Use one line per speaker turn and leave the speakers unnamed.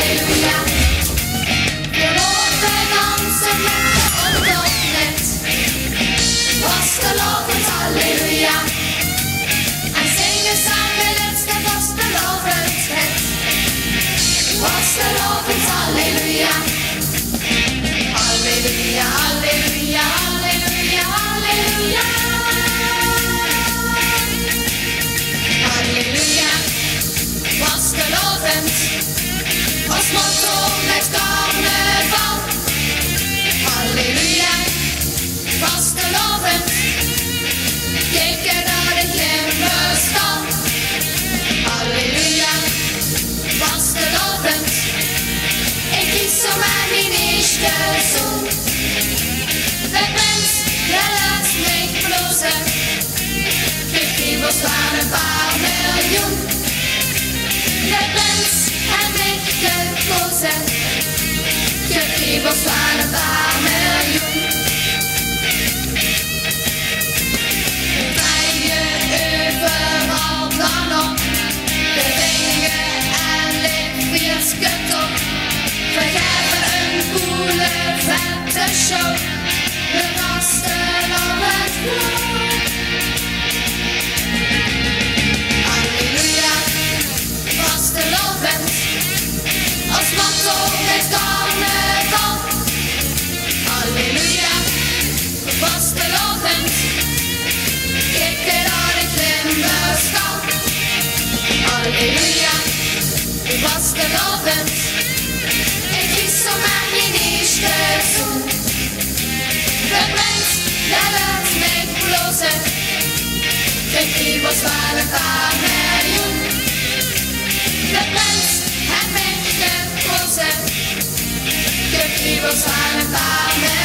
halleluja. We lopen dansen met de hond op net. Vastelovend, halleluja. En zingen samen laatste vastelovend het. Vastelovend, halleluja. Halleluja, halleluja, halleluja, halleluja. Halleluja, vastelovend, als motto met carnaval. Halleluja, vastelovend, kijken naar de glimmerstal. Halleluja, vastelovend, ik kies zo maar mijn eerste zoen. De mens, de laatst niet blozen, de kriebels waren een paar miljoen. De mens heeft niet gekozen, de kriebels waren een paar miljoen. Overal dan op, de ringen en lichtbierskut op. We hebben een coole, vette show, de gasten op het vloer. Halleluja, vastelovend, als motto met carnaval. Halleluja, vastelovend, kikken naar de glimmerstal. Halleluja, vastelovend, ik kies zo maar mijn eerste zoen. De mens, de laat niet blozen, de kriebels waren een paar miljoen. De mens heeft niet gekozen, de kriebels waren een paar miljoen.